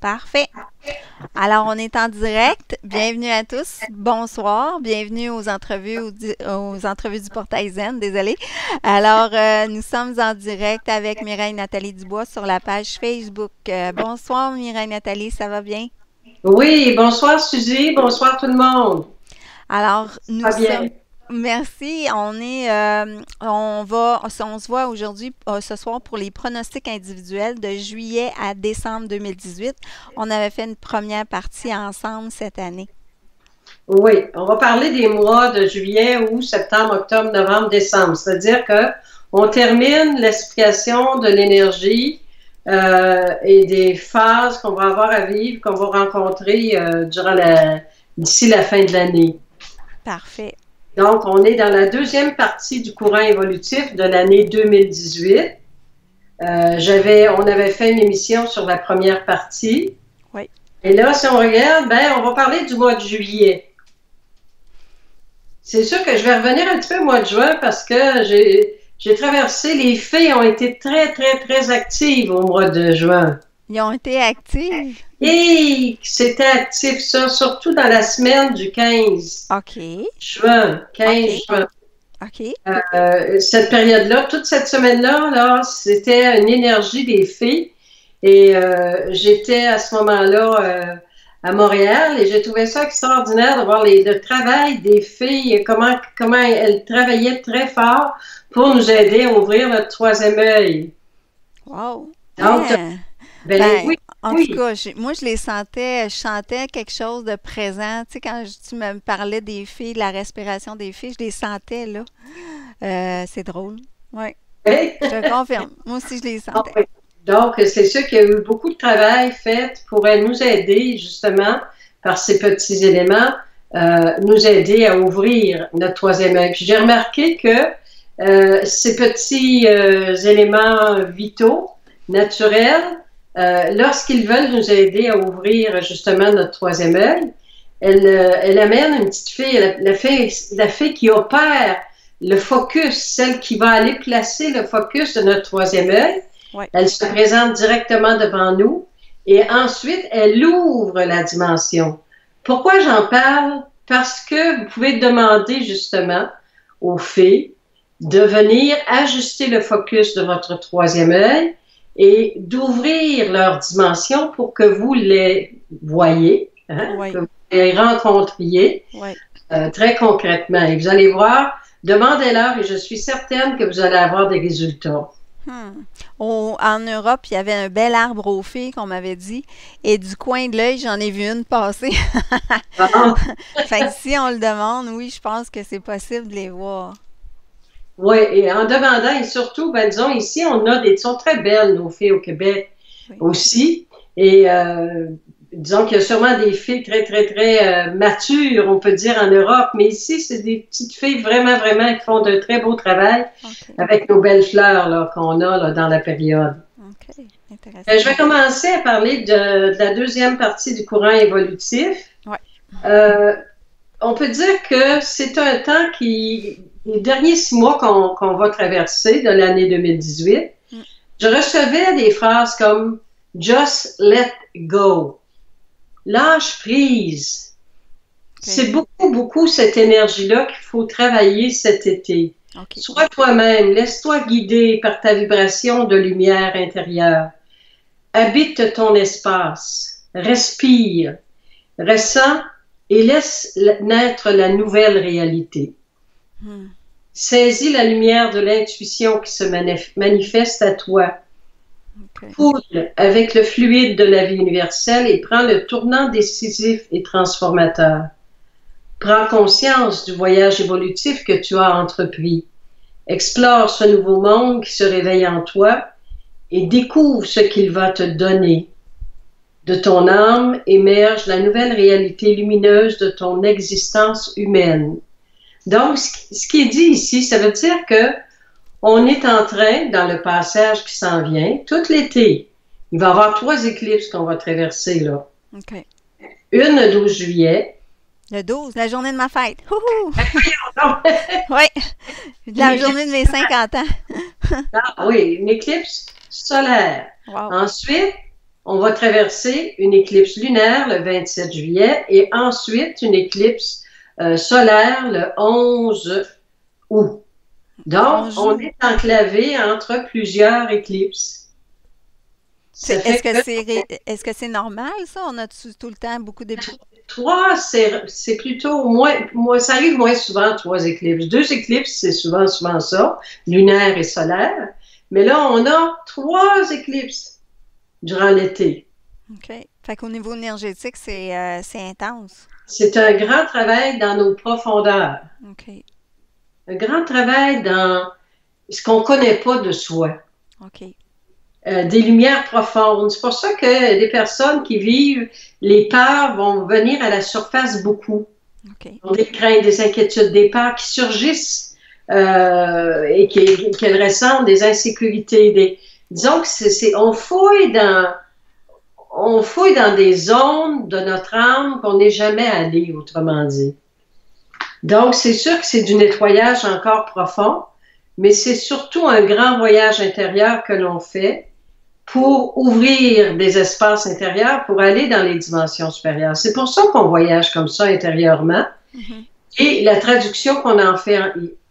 Parfait. Alors, on est en direct. Bienvenue à tous. Bonsoir. Bienvenue aux entrevues du Portail Zen. Désolée. Alors, nous sommes en direct avec Mireille Nathalie Dubois sur la page Facebook. Bonsoir, Mireille Nathalie. Ça va bien? Oui, bonsoir Suzy, bonsoir tout le monde. Alors, Ça nous va bien. sommes. Merci. On se voit aujourd'hui, ce soir, pour les pronostics individuels de juillet à décembre 2018. On avait fait une première partie ensemble cette année. Oui, on va parler des mois de juillet, août, septembre, octobre, novembre, décembre. C'est-à-dire que on termine l'explication de l'énergie et des phases qu'on va avoir à vivre, qu'on va rencontrer d'ici la fin de l'année. Parfait. Donc, on est dans la deuxième partie du courant évolutif de l'année 2018. On avait fait une émission sur la première partie. Oui. Et là, si on regarde, on va parler du mois de juillet. C'est sûr que je vais revenir un petit peu au mois de juin parce que j'ai traversé, les fées ont été très, très, très actives au mois de juin. Ils ont été actifs. Et c'était actif, ça, surtout dans la semaine du 15 OK. juin. 15 juin. OK. Cette période-là, toute cette semaine-là, c'était une énergie des fées. Et j'étais à ce moment-là à Montréal et j'ai trouvé ça extraordinaire de voir le travail des filles, comment elles travaillaient très fort pour nous aider à ouvrir notre troisième œil. Wow. Donc, oui, en oui. tout cas, moi, je les sentais, je sentais quelque chose de présent. Tu sais, quand tu me parlais des filles, de la respiration des filles, je les sentais, là. C'est drôle. Oui. Hey. Je te confirme. Moi aussi, je les sentais. Donc, c'est sûr qu'il y a eu beaucoup de travail fait pour nous aider, justement, par ces petits éléments, nous aider à ouvrir notre troisième œil. Puis j'ai remarqué que ces petits éléments vitaux, naturels, lorsqu'ils veulent nous aider à ouvrir justement notre troisième œil, elle amène une petite fille, la fille qui opère le focus, celle qui va aller placer le focus de notre troisième œil. Ouais. Elle se présente directement devant nous et ensuite, elle ouvre la dimension. Pourquoi j'en parle? Parce que vous pouvez demander justement aux fées de venir ajuster le focus de votre troisième œil et d'ouvrir leur dimension pour que vous les voyez, Oui. que vous les rencontriez très concrètement. Et vous allez voir, demandez-leur et je suis certaine que vous allez avoir des résultats. En Europe, il y avait un bel arbre aux fées qu'on m'avait dit. Et du coin de l'œil, j'en ai vu une passer. Fait que si on le demande, oui, je pense que c'est possible de les voir. Oui, et en demandant, et surtout, disons, ici, elles sont très belles, nos fées au Québec aussi. Et disons qu'il y a sûrement des filles très, très, très matures, on peut dire, en Europe. Mais ici, c'est des petites filles vraiment, vraiment qui font de très beau travail avec nos belles fleurs là, qu'on a là, dans la période. OK, intéressant. Je vais commencer à parler de la deuxième partie du courant évolutif. Ouais. On peut dire que c'est un temps les derniers 6 mois qu'on va traverser de l'année 2018, je recevais des phrases comme « just let go ». Lâche prise. C'est beaucoup, beaucoup cette énergie-là qu'il faut travailler cet été. Sois toi-même, laisse-toi guider par ta vibration de lumière intérieure. Habite ton espace, respire, ressens et laisse naître la nouvelle réalité. Saisis la lumière de l'intuition qui se manifeste à toi. Coule avec le fluide de la vie universelle et prends le tournant décisif et transformateur. Prends conscience du voyage évolutif que tu as entrepris. Explore ce nouveau monde qui se réveille en toi et découvre ce qu'il va te donner. De ton âme émerge la nouvelle réalité lumineuse de ton existence humaine. Donc, ce qui est dit ici, ça veut dire que on est en train, dans le passage qui s'en vient, tout l'été, il va y avoir 3 éclipses qu'on va traverser là. Une le 12 juillet. Le 12, la journée de ma fête. Oui, la journée de mes 50 ans. Oui, une éclipse solaire. Wow. Ensuite, on va traverser une éclipse lunaire le 27 juillet et ensuite une éclipse solaire le 11 août. Donc, on est enclavé entre plusieurs éclipses. Est-ce que c'est normal, ça? On a tout le temps beaucoup d'éclipses? 3, c'est plutôt moins, ça arrive moins souvent, 3 éclips. 2 éclipses, c'est souvent ça, lunaire et solaire. Mais là, on a 3 éclipses durant l'été. OK. Fait qu'au niveau énergétique, c'est intense. C'est un grand travail dans nos profondeurs. OK. Un grand travail dans ce qu'on ne connaît pas de soi. OK. Des lumières profondes. C'est pour ça que des personnes qui vivent les peurs vont venir à la surface beaucoup. Okay. Des craintes, des inquiétudes, des peurs qui surgissent et qu'elles ressentent, des insécurités. Disons que on fouille dans des zones de notre âme qu'on n'est jamais allé, autrement dit. Donc, c'est sûr que c'est du nettoyage encore profond, mais c'est surtout un grand voyage intérieur que l'on fait pour ouvrir des espaces intérieurs pour aller dans les dimensions supérieures. C'est pour ça qu'on voyage comme ça intérieurement. Mm-hmm. Et la traduction qu'on en fait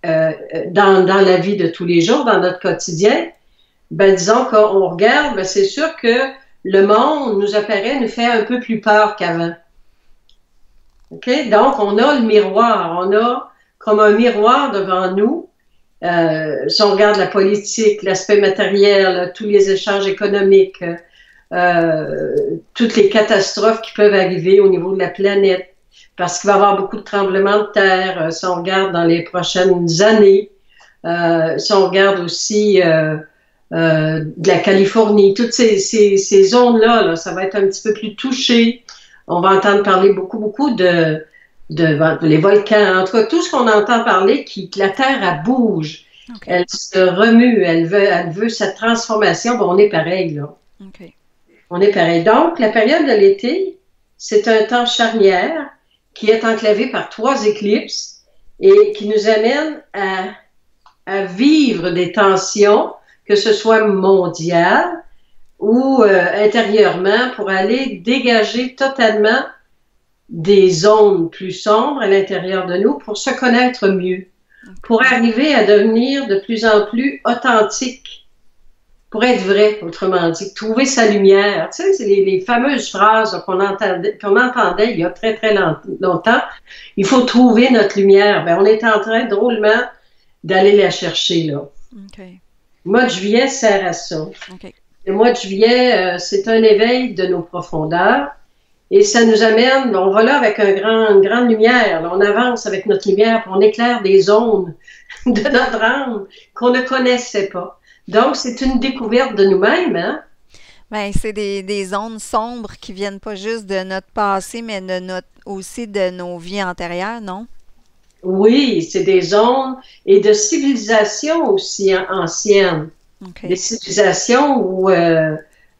dans la vie de tous les jours, dans notre quotidien, ben disons qu'on regarde, ben c'est sûr que le monde nous fait un peu plus peur qu'avant. OK? Donc, on a le miroir. On a comme un miroir devant nous. Si on regarde la politique, l'aspect matériel, tous les échanges économiques, toutes les catastrophes qui peuvent arriver au niveau de la planète, parce qu'il va y avoir beaucoup de tremblements de terre, si on regarde dans les prochaines années, si on regarde aussi de la Californie, toutes ces zones-là, là, ça va être un petit peu plus touché. On va entendre parler beaucoup de les volcans, en tout cas, tout ce qu'on entend parler, que la Terre, elle bouge, okay. Elle se remue, elle veut cette transformation. Bon, on est pareil, là. Okay. On est pareil. Donc, la période de l'été, c'est un temps charnière qui est enclavé par 3 éclipses et qui nous amène à vivre des tensions, que ce soit mondiales ou intérieurement, pour aller dégager totalement des zones plus sombres à l'intérieur de nous pour se connaître mieux, pour arriver à devenir de plus en plus authentique, pour être vrai, autrement dit, trouver sa lumière. Tu sais, c'est les fameuses phrases qu'on entendait il y a très, très longtemps. Il faut trouver notre lumière. Ben, on est en train drôlement d'aller la chercher, là. Okay. Le mois de juillet sert à ça. Okay. Le mois de juillet, c'est un éveil de nos profondeurs. Et ça nous amène, on va là avec une grande lumière, là, on avance avec notre lumière, puis on éclaire des zones de notre âme qu'on ne connaissait pas. Donc, c'est une découverte de nous-mêmes, hein? Bien, c'est des zones sombres qui viennent pas juste de notre passé, mais aussi de nos vies antérieures, non? Oui, c'est des zones et de civilisations aussi anciennes. Okay. Des civilisations où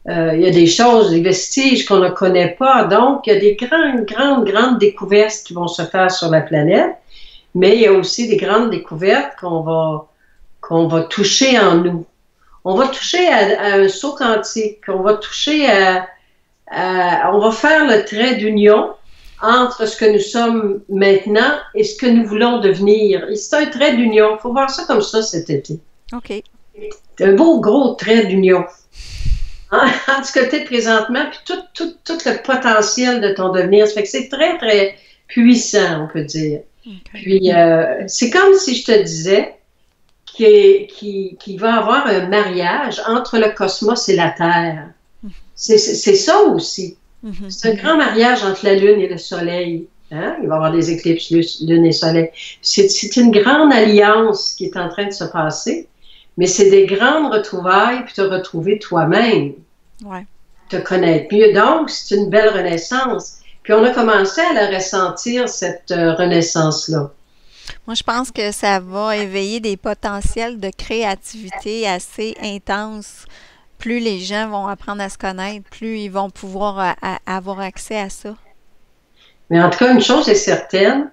il y a des choses, des vestiges qu'on ne connaît pas. Donc, il y a des grandes découvertes qui vont se faire sur la planète, mais il y a aussi des grandes découvertes qu'on va toucher en nous. On va toucher à un saut quantique, on va toucher on va faire le trait d'union entre ce que nous sommes maintenant et ce que nous voulons devenir. Et c'est un trait d'union. Il faut voir ça comme ça cet été. OK. C'est un beau, gros trait d'union. En ce que tu es présentement, puis tout le potentiel de ton devenir. Ça fait que c'est très, très puissant, on peut dire. Okay. Puis, c'est comme si je te disais qu'il va y avoir un mariage entre le cosmos et la Terre. C'est ça aussi. C'est un grand mariage entre la Lune et le Soleil. Hein? Il va y avoir des éclipses Lune et Soleil. C'est une grande alliance qui est en train de se passer. Mais c'est des grandes retrouvailles, puis te retrouver toi-même. Ouais. Te connaître mieux. Donc, c'est une belle renaissance. Puis on a commencé à la ressentir, cette renaissance-là. Moi, je pense que ça va éveiller des potentiels de créativité assez intenses. Plus les gens vont apprendre à se connaître, plus ils vont pouvoir avoir accès à ça. Mais en tout cas, une chose est certaine,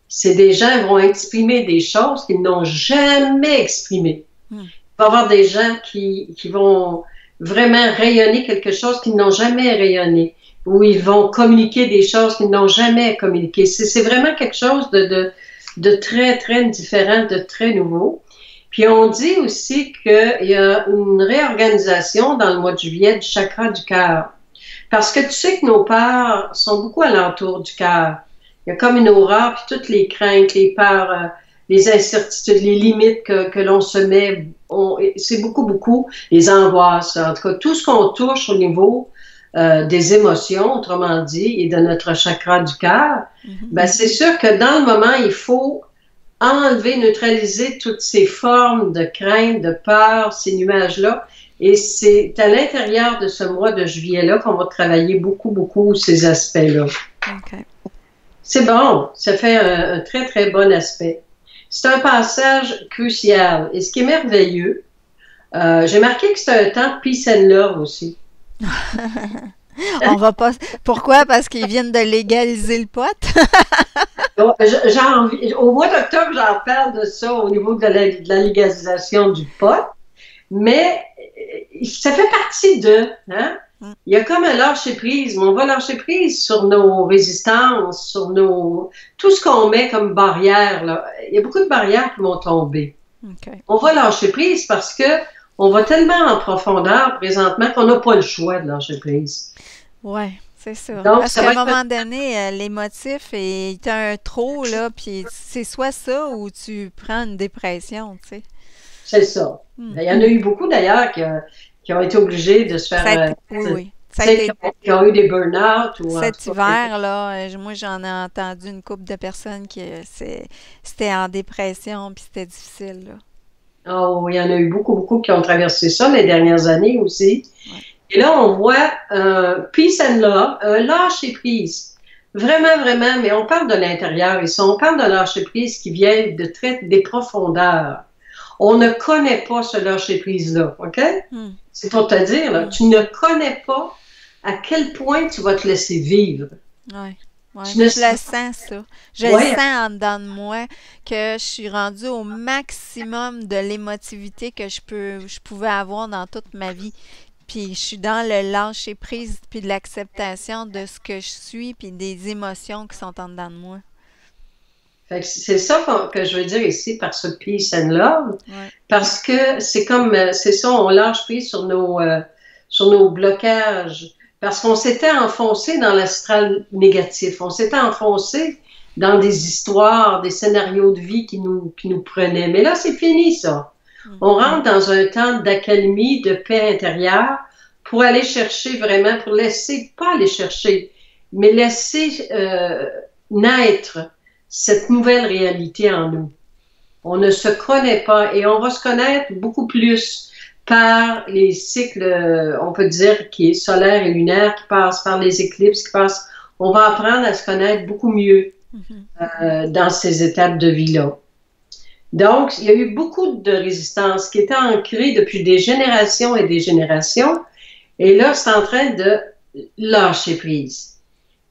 c'est des gens vont exprimer des choses qu'ils n'ont jamais exprimées. Il va y avoir des gens qui vont vraiment rayonner quelque chose qu'ils n'ont jamais rayonné, où ils vont communiquer des choses qu'ils n'ont jamais communiquées. C'est vraiment quelque chose de très, très différent, de très nouveau. Puis on dit aussi qu'il y a une réorganisation dans le mois de juillet du chakra du cœur. Parce que tu sais que nos peurs sont beaucoup alentour du cœur. Il y a comme une aura, puis toutes les craintes, les peurs, les incertitudes, les limites que l'on se met, c'est beaucoup les angoisses. En tout cas, tout ce qu'on touche au niveau des émotions, autrement dit, et de notre chakra du cœur, ben c'est sûr que dans le moment, il faut enlever, neutraliser toutes ces formes de crainte, de peur, ces nuages-là. Et c'est à l'intérieur de ce mois de juillet-là qu'on va travailler beaucoup ces aspects-là. Okay. C'est bon, ça fait un très, très bon aspect. C'est un passage crucial. Et ce qui est merveilleux, j'ai marqué que c'est un temps peace and love aussi. On va pas. Pourquoi? Parce qu'ils viennent de légaliser le pot? Au mois d'octobre, j'en parle de ça au niveau de la légalisation du pot, mais ça fait partie de, hein? Il y a comme un lâcher-prise, mais on va lâcher prise sur nos résistances, sur tout ce qu'on met comme barrière, là. Il y a beaucoup de barrières qui vont tomber. Okay. On va lâcher prise parce que on va tellement en profondeur présentement qu'on n'a pas le choix de lâcher prise. Oui, c'est ça. Donc, parce qu'à un moment donné, l'émotif est un trop, là, puis c'est soit ça ou tu prends une dépression, tu sais. C'est ça. Il y en a eu beaucoup d'ailleurs qui ont été obligés de se faire... oui. Qui ont eu des burn-out. Cet hiver, là, moi j'en ai entendu une couple de personnes qui c'était en dépression, puis c'était difficile, là. Oh, il y en a eu beaucoup qui ont traversé ça les dernières années aussi. Ouais. Et là, on voit peace and love, lâcher prise. Vraiment, mais on parle de l'intérieur ici. On parle de lâcher prise qui vient des profondeurs. On ne connaît pas ce lâcher prise-là, OK? C'est pour te dire, là, tu ne connais pas à quel point tu vas te laisser vivre. Oui. Ouais, je le sens, ça. Je le sens en dedans de moi que je suis rendue au maximum de l'émotivité que je pouvais avoir dans toute ma vie. Puis je suis dans le lâcher prise puis de l'acceptation de ce que je suis puis des émotions qui sont en dedans de moi. Fait que c'est ça que je veux dire ici par ce peace and love, parce que c'est ça, on lâche prise sur nos blocages. Parce qu'on s'était enfoncé dans l'astral négatif. On s'était enfoncé dans des histoires, des scénarios de vie qui nous prenaient. Mais là, c'est fini, ça. On rentre dans un temps d'accalmie, de paix intérieure pour aller chercher vraiment, pour laisser, pas aller chercher, mais laisser naître cette nouvelle réalité en nous. On ne se connaît pas et on va se connaître beaucoup plus par les cycles, on peut dire, qui est solaire et lunaire, qui passent par les éclipses, on va apprendre à se connaître beaucoup mieux dans ces étapes de vie-là. Donc, il y a eu beaucoup de résistance qui était ancrée depuis des générations et des générations, et là, c'est en train de lâcher prise.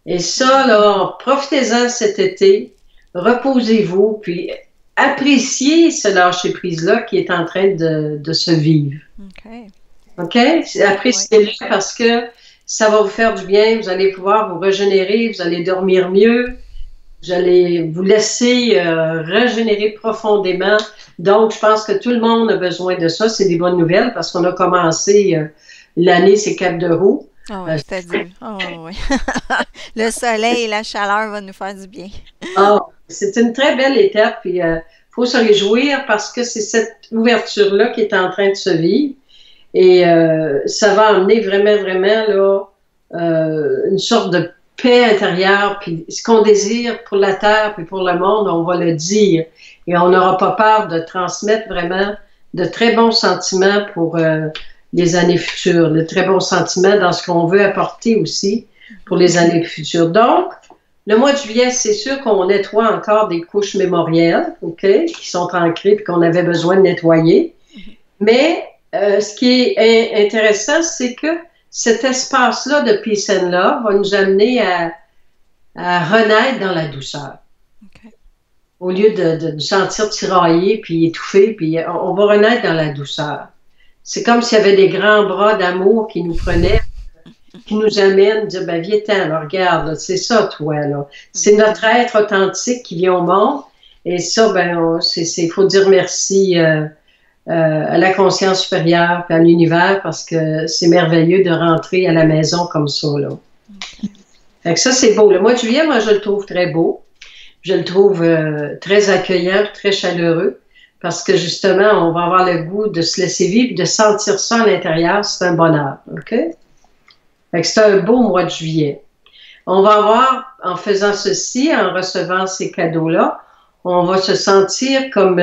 Et ça, là, profitez-en cet été, reposez-vous, puis appréciez ce lâcher-prise-là qui est en train de se vivre. OK? Appréciez-le parce que ça va vous faire du bien, vous allez pouvoir vous régénérer, vous allez dormir mieux, vous allez vous laisser régénérer profondément. Donc, je pense que tout le monde a besoin de ça. C'est des bonnes nouvelles parce qu'on a commencé l'année, c'est 4 de roue. Oh, c'est-à-dire, oui. Le soleil et la chaleur vont nous faire du bien. C'est une très belle étape, puis faut se réjouir parce que c'est cette ouverture-là qui est en train de se vivre. Et ça va amener vraiment là, une sorte de paix intérieure, puis ce qu'on désire pour la Terre puis pour le monde, on va le dire. Et on n'aura pas peur de transmettre vraiment de très bons sentiments pour les années futures, de très bons sentiments dans ce qu'on veut apporter aussi pour les années futures. Donc, le mois de juillet, c'est sûr qu'on nettoie encore des couches mémorielles, OK, qui sont ancrées et qu'on avait besoin de nettoyer. Mais ce qui est intéressant, c'est que cet espace-là de peace and love va nous amener à renaître dans la douceur. Okay. Au lieu de nous sentir tiraillé puis étouffé, puis on va renaître dans la douceur. c'est comme s'il y avait des grands bras d'amour qui nous prenaient, qui nous amènent, dire, ben, viens-t'en, là, regarde, là, c'est ça, toi, là. C'est notre être authentique qui vient au monde. Et ça, ben, il faut dire merci à la conscience supérieure et à l'univers parce que c'est merveilleux de rentrer à la maison comme ça, là. Fait que ça, c'est beau. Le mois de juillet, moi, je le trouve très beau. Je le trouve très accueillant, très chaleureux parce que, justement, on va avoir le goût de se laisser vivre, de sentir ça à l'intérieur. C'est un bonheur, OK? Fait que c'est un beau mois de juillet. On va avoir, en faisant ceci, en recevant ces cadeaux-là, on va se sentir comme,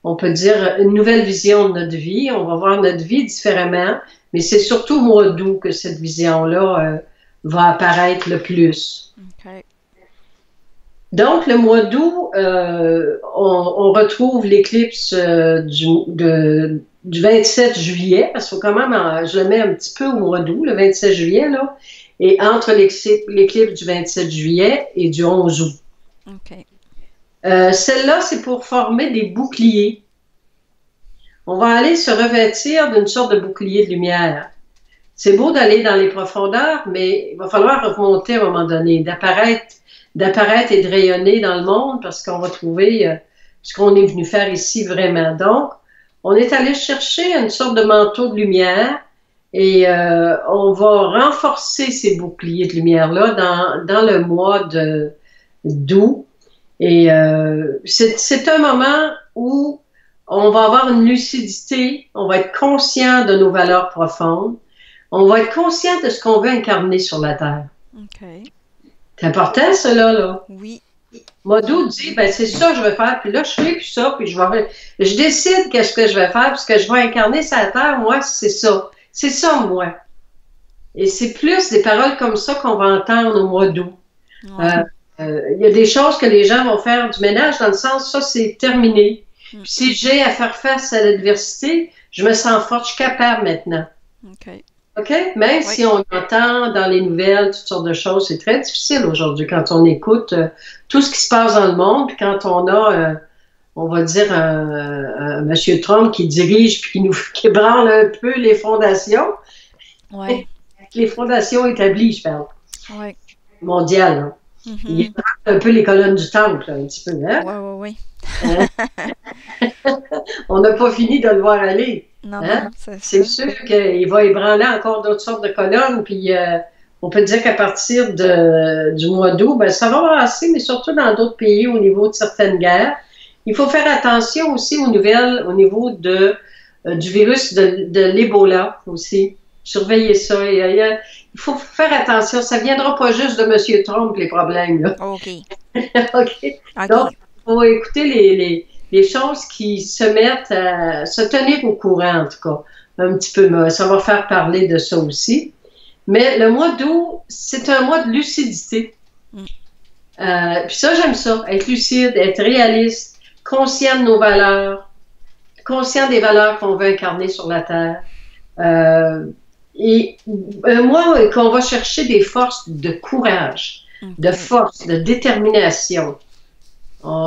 on peut dire, une nouvelle vision de notre vie. On va voir notre vie différemment, mais c'est surtout au mois d'août que cette vision-là va apparaître le plus. Okay. Donc, le mois d'août, on retrouve l'éclipse du 27 juillet, parce qu'il faut quand même, je le mets un petit peu au mois d'août, le 27 juillet, là, et entre l'éclipse du 27 juillet et du 11 août. Okay. Celle-là, c'est pour former des boucliers. On va aller se revêtir d'une sorte de bouclier de lumière. C'est beau d'aller dans les profondeurs, mais il va falloir remonter à un moment donné, d'apparaître et de rayonner dans le monde parce qu'on va trouver ce qu'on est venu faire ici vraiment. Donc, on est allé chercher une sorte de manteau de lumière et on va renforcer ces boucliers de lumière-là dans le mois d'août. Et c'est un moment où on va avoir une lucidité, on va être conscient de nos valeurs profondes, on va être conscient de ce qu'on veut incarner sur la Terre. Okay. C'est important, cela, là. Oui. Mois d'août dit, ben c'est ça que je vais faire, puis là, je fais plus ça, puis je décide qu'est-ce que je vais faire, puis ce que je vais incarner sur la Terre, moi, c'est ça. C'est ça, moi. Et c'est plus des paroles comme ça qu'on va entendre au mois d'août. Ouais. Il y a des choses que les gens vont faire du ménage dans le sens, ça, c'est terminé. Puis si j'ai à faire face à l'adversité, je me sens forte, je suis capable maintenant. OK. OK? Même si on entend dans les nouvelles toutes sortes de choses, c'est très difficile aujourd'hui quand on écoute tout ce qui se passe dans le monde, puis quand on a, on va dire, M. Trump qui dirige puis qui branle un peu les fondations. Ouais. Les fondations établies, je parle. Ouais. Mondiales. Hein. Mm-hmm. Il est un peu les colonnes du temple, là, un petit peu. Hein? Oui. On n'a pas fini de le voir aller. Non, hein? Non, c'est sûr qu'il va ébranler encore d'autres sortes de colonnes. Puis on peut dire qu'à partir du mois d'août, ben, ça va brasser, mais surtout dans d'autres pays au niveau de certaines guerres. Il faut faire attention aussi aux nouvelles au niveau du virus de l'Ebola aussi. Surveiller ça. Il faut faire attention. Ça ne viendra pas juste de M. Trump, les problèmes. Là. OK. OK. Donc, il faut écouter les choses qui se mettent à se tenir au courant, en tout cas. Un petit peu. Ça va faire parler de ça aussi. Mais le mois d'août, c'est un mois de lucidité. Puis ça, j'aime ça. Être lucide, être réaliste, conscient de nos valeurs, conscient des valeurs qu'on veut incarner sur la Terre. Et un mois qu'on va chercher des forces de courage, de force, de détermination.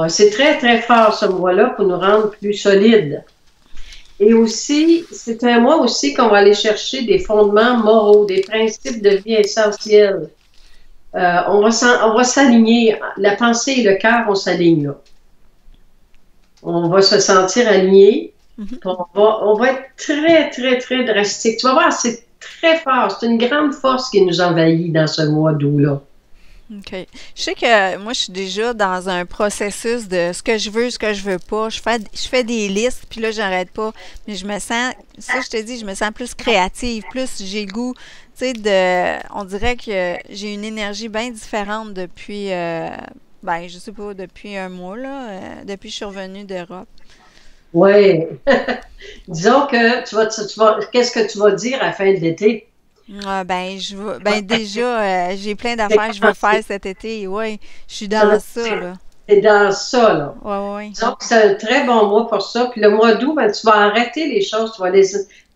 C'est très, très fort ce mois-là pour nous rendre plus solides. Et aussi, c'est un mois aussi qu'on va aller chercher des fondements moraux, des principes de vie essentiels. On va s'aligner. La pensée et le cœur, on s'aligne là. On va se sentir aligné. On va être très, très, très drastique. Tu vas voir, c'est très fort. C'est une grande force qui nous envahit dans ce mois d'août-là. OK. Je sais que moi, je suis déjà dans un processus de ce que je veux pas. Je fais des listes, puis là, j'arrête pas. Mais je me sens, ça, je te dis, je me sens plus créative, plus j'ai le goût, tu sais, on dirait que j'ai une énergie bien différente depuis, je sais pas, depuis un mois, là, depuis que je suis revenue d'Europe. Oui. Disons que qu'est-ce que tu vas dire à la fin de l'été? Déjà, j'ai plein d'affaires que je veux faire cet été. Oui, je suis dans ça, là. C'est dans ça, là. Oui. Disons que c'est un très bon mois pour ça. Puis le mois d'août, tu vas arrêter les choses.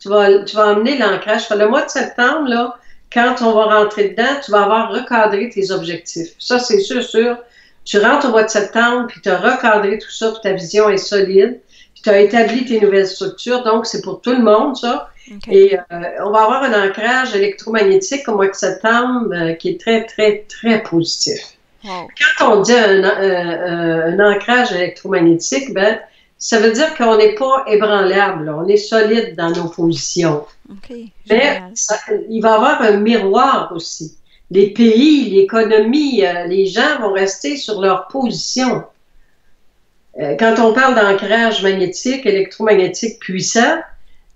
Tu vas emmener l'ancrage. Le mois de septembre, là, quand on va rentrer dedans, tu vas avoir recadré tes objectifs. Ça, c'est sûr. Tu rentres au mois de septembre, puis tu as recadré tout ça, puis ta vision est solide. Puis tu as établi tes nouvelles structures, donc c'est pour tout le monde, ça. OK. Et on va avoir un ancrage électromagnétique au mois de septembre qui est très, très, très positif. Wow. Quand on dit un ancrage électromagnétique, ben, ça veut dire qu'on n'est pas ébranlable, là. On est solide dans nos positions. OK. Mais il va y avoir un miroir aussi. Les pays, l'économie, les gens vont rester sur leur position. Quand on parle d'ancrage magnétique, électromagnétique puissant,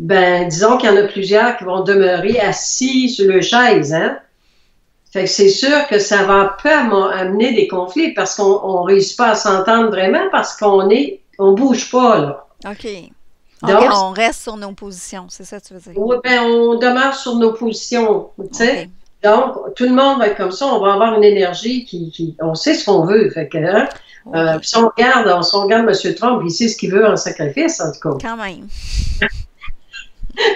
ben, disons qu'il y en a plusieurs qui vont demeurer assis sur le chaise, hein? Fait que c'est sûr que ça va peu amener des conflits parce qu'on ne réussit pas à s'entendre vraiment parce on bouge pas, là. OK. Donc, OK, on reste sur nos positions, c'est ça que tu veux dire? Oui, ben, on demeure sur nos positions, tu sais. OK. Donc, tout le monde va être comme ça, on va avoir une énergie on sait ce qu'on veut, fait que, hein? OK. Puis si on regarde M. Trump, il sait ce qu'il veut en sacrifice, en tout cas. Quand même.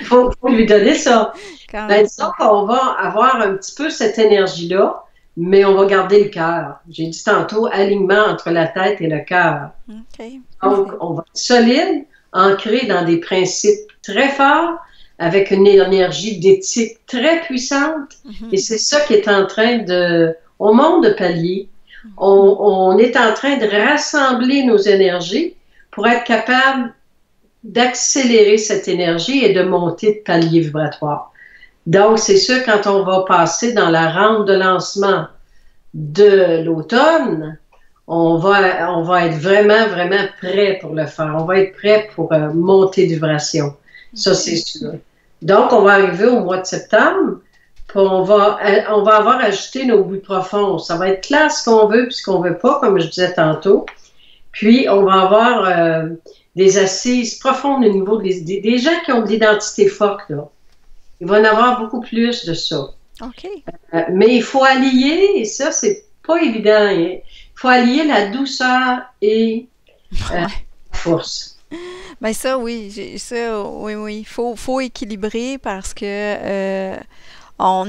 Faut lui donner ça. Quand Ben, même. disons qu'on va avoir un petit peu cette énergie-là, mais on va garder le cœur. J'ai dit tantôt, alignement entre la tête et le cœur. OK. Donc, on va être solide, ancré dans des principes très forts, avec une énergie d'éthique très puissante. Et c'est ça qui est en train on monte de palier. On est en train de rassembler nos énergies pour être capable d'accélérer cette énergie et de monter de palier vibratoire. Donc, c'est sûr, quand on va passer dans la rampe de lancement de l'automne, on va être vraiment, vraiment prêt pour le faire. On va être prêt pour monter de vibration. Ça, c'est sûr. Donc, on va arriver au mois de septembre, puis on va avoir ajouté nos buts profonds. Ça va être clair ce qu'on veut puis ce qu'on veut pas, comme je disais tantôt. Puis, on va avoir des assises profondes au niveau des gens qui ont de l'identité forte, là. Il va y en avoir beaucoup plus de ça. OK. Mais il faut allier, et ça, c'est pas évident. Il faut allier la douceur et la force. Ben ça, oui. Oui. Faut équilibrer parce que on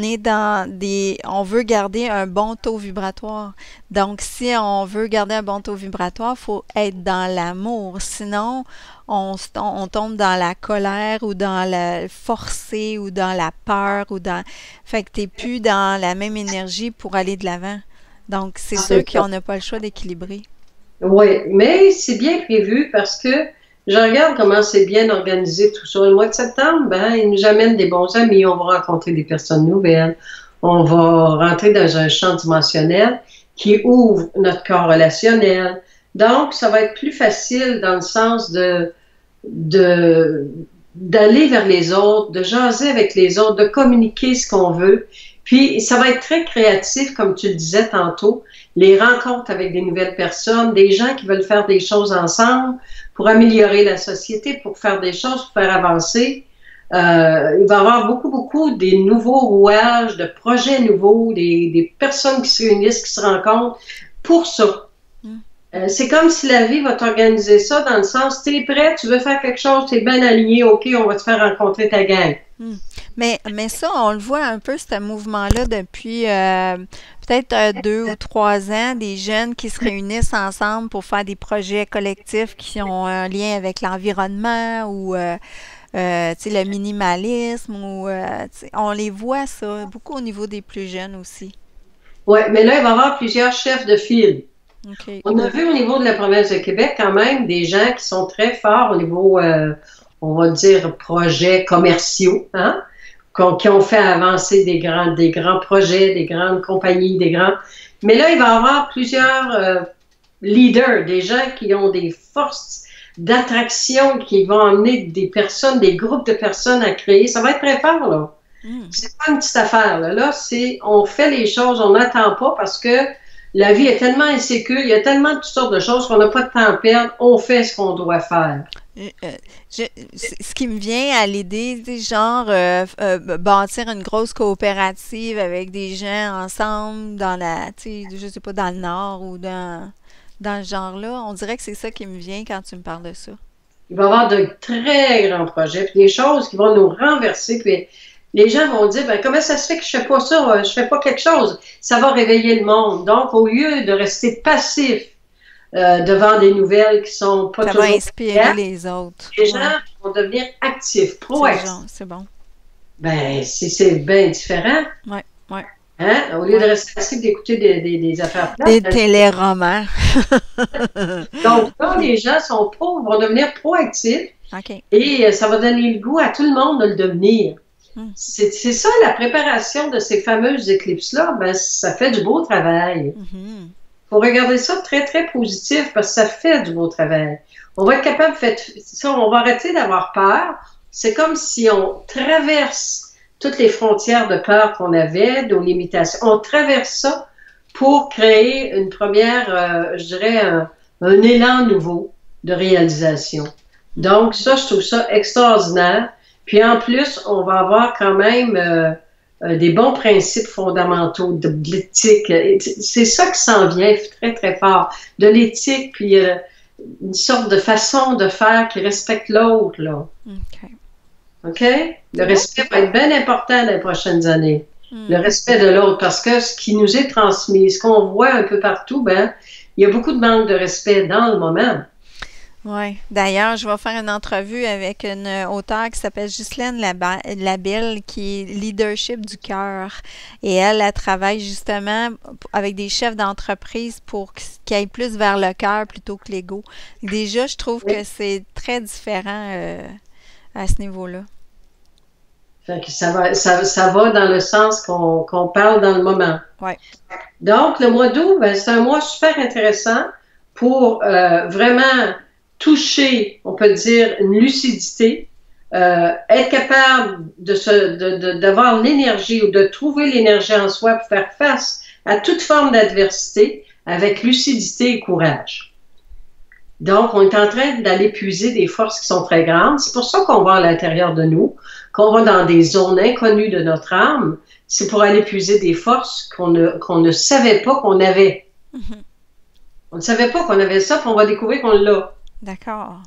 veut garder un bon taux vibratoire. Donc, si on veut garder un bon taux vibratoire, il faut être dans l'amour. Sinon, on tombe dans la colère ou dans la forcé ou dans la peur fait que t'es plus dans la même énergie pour aller de l'avant. Donc, c'est sûr qu'on n'a pas le choix d'équilibrer. Oui, mais c'est bien prévu parce que je regarde comment c'est bien organisé tout ça. Le mois de septembre, ben, il nous amène des bons amis, on va rencontrer des personnes nouvelles, on va rentrer dans un champ dimensionnel qui ouvre notre corps relationnel. Donc, ça va être plus facile dans le sens d'aller vers les autres, de jaser avec les autres, de communiquer ce qu'on veut. Puis, ça va être très créatif, comme tu le disais tantôt, les rencontres avec des nouvelles personnes, des gens qui veulent faire des choses ensemble pour améliorer la société, pour faire des choses, pour faire avancer. Il va y avoir beaucoup des nouveaux rouages, de projets nouveaux, des personnes qui se réunissent, qui se rencontrent pour ça. C'est comme si la vie va t'organiser ça dans le sens, tu es prêt, tu veux faire quelque chose, tu es bien aligné, OK, on va te faire rencontrer ta gang. Mais ça, on le voit un peu, ce mouvement-là, depuis peut-être 2 ou 3 ans, des jeunes qui se réunissent ensemble pour faire des projets collectifs qui ont un lien avec l'environnement ou le minimalisme. On les voit, ça, beaucoup au niveau des plus jeunes aussi. Oui, mais là, il va y avoir plusieurs chefs de file. Okay. On a vu au niveau de la province de Québec quand même des gens qui sont très forts au niveau, on va dire, projets commerciaux, hein? Qui ont fait avancer des grands projets, des grandes compagnies, Mais là, il va y avoir plusieurs leaders, des gens qui ont des forces d'attraction, qui vont amener des personnes, des groupes de personnes à créer. Ça va être très fort, là. C'est pas une petite affaire, là. Là, on fait les choses, on n'attend pas parce que la vie est tellement insécure, il y a tellement de toutes sortes de choses qu'on n'a pas de temps à perdre, on fait ce qu'on doit faire. Ce qui me vient à l'idée, genre bâtir une grosse coopérative avec des gens ensemble dans je sais pas, dans le Nord ou dans ce genre-là, on dirait que c'est ça qui me vient quand tu me parles de ça. Il va y avoir de très grands projets, puis des choses qui vont nous renverser, puis les gens vont dire, ben, comment ça se fait que je fais pas ça, je fais pas quelque chose? Ça va réveiller le monde. Donc, au lieu de rester passif, devant des nouvelles qui sont pas Ça va toujours inspirer claires. les autres. Les gens Ouais, vont devenir actifs, c'est proactifs. genre, c'est bon. Ben, c'est bien différent. Ouais, ouais, Hein? Au lieu de ouais. rester assis et d'écouter des affaires plates. Des téléromans. Donc, là, les gens vont devenir proactifs OK. et ça va donner le goût à tout le monde de le devenir. Hmm. C'est ça, la préparation de ces fameuses éclipses-là, ben, ça fait du beau travail. Mhm. Faut regarder ça très, très positif parce que ça fait du beau travail. On va être capable de faire ça, on va arrêter d'avoir peur. C'est comme si on traverse toutes les frontières de peur qu'on avait, nos limitations. On traverse ça pour créer une première, je dirais, un élan nouveau de réalisation. Donc, ça, je trouve ça extraordinaire. Puis en plus, on va avoir quand même des bons principes fondamentaux de l'éthique. C'est ça qui s'en vient très, très fort. De l'éthique, puis une sorte de façon de faire qui respecte l'autre, là. OK. OK? Le respect va être bien important dans les prochaines années. Le Hmm. respect de l'autre, parce que ce qui nous est transmis, ce qu'on voit un peu partout, ben, il y a beaucoup de manque de respect dans le moment. Oui. D'ailleurs, je vais faire une entrevue avec une auteure qui s'appelle Ghislaine Labelle, qui est leadership du cœur. Et elle travaille justement avec des chefs d'entreprise pour qu'ils aillent plus vers le cœur plutôt que l'ego. Déjà, je trouve que c'est très différent à ce niveau-là. Fait que ça va dans le sens qu'on parle dans le moment. Ouais. Donc, le mois d'août, ben, c'est un mois super intéressant pour vraiment toucher, on peut dire, une lucidité, être capable d'avoir l'énergie ou de trouver l'énergie en soi pour faire face à toute forme d'adversité avec lucidité et courage. Donc, on est en train d'aller puiser des forces qui sont très grandes. C'est pour ça qu'on va à l'intérieur de nous, qu'on va dans des zones inconnues de notre âme. C'est pour aller puiser des forces qu'on ne savait pas qu'on avait. Mhm. On ne savait pas qu'on avait ça, puis on va découvrir qu'on l'a. D'accord.